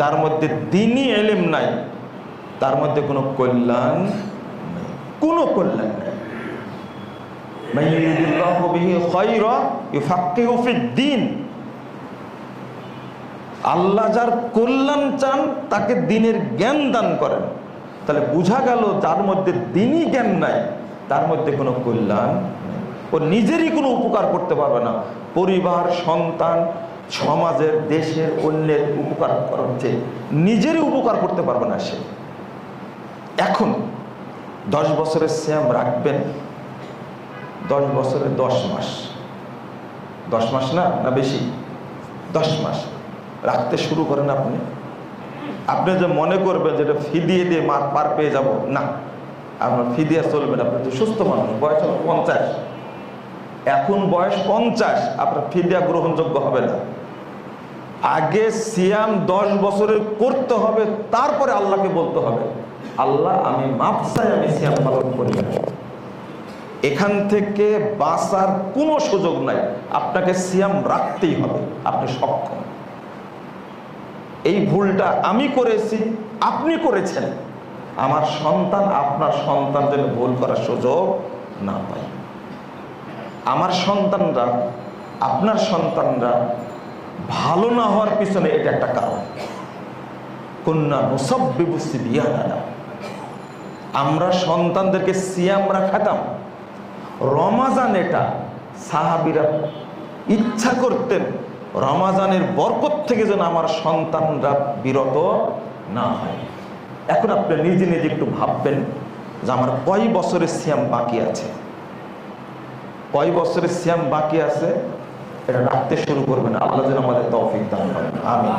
যার মধ্যে দ্বীনি ইলম নাই তার মধ্যে কোনো কল্যাণ নেই, কোনো কল্যাণ নেই। মান ইউরিদুল্লাহু বিহি খায়রা ইউফাক্কিহু ফিদ-দ্বীন। আল্লাহ যার কল্যাণ চান তাকে দ্বীনের জ্ঞান দান করেন। তাহলে বোঝা গেল যার মধ্যে দ্বীনি জ্ঞান নাই তার মধ্যে কোনো কল্যাণ নেই। ও নিজেরই কোনো উপকার করতে পারবে না, পরিবার, সন্তান, সমাজের, দেশের, অন্যের উপকার করার চেয়ে নিজেরই উপকার করতে পারবে না সে। এখন 10 বছরের সিয়াম রাখবেন, 10 বছরে 10 মাস, 10 মাস না বেশি, 10 মাস রাখতে শুরু করেন। আপনি যে মনে করবেন যেটা ফিদিয়ে দিয়ে পার পেয়ে যাব, না, আপনার ফিদিয়া চলবে না। আপনি তো সুস্থ মানুষ, বয়স 50, এখন বয়স 50, আপনার ফিদিয়া গ্রহণযোগ্য হবে না। আগে সিয়াম 10 বছরের করতে হবে, তারপরে আল্লাহকে বলতে হবে আল্লাহ আমি মাফ চাই, আমি সিয়াম পালন করি না। এখান থেকে বাঁচার কোনো সুযোগ নাই, আপনাকে সিয়াম রাখতেই হবে, আপনি সক্ষম। এই ভুলটা আমি করেছি, আপনি করেছেন, আমার সন্তান, আপনার সন্তান যেন ভুল করার সুযোগ না পায়। আমার সন্তানরা, আপনার সন্তানরা ভালো না হওয়ার পিছনে এটা একটা কারণ। কুন্না নুসাব্বিবু সিবিয়ানানা, আমরা সন্তানদেরকে সিয়াম রাখাতাম। রমাজান, এটা সাহাবীরা ইচ্ছা করতেন রমাজানের বরকত থেকে যেন আমার সন্তানরা বিরত না হয়। এখন আপনি নিজে নিজে একটু ভাববেন যে আমার কয় বছরের সিয়াম বাকি আছে, কয় বছরের সিয়াম বাকি আছে, এটা রাখতে শুরু করবেন। আল্লাহ যেন আমাদের তৌফিক দান করেন, আমিন।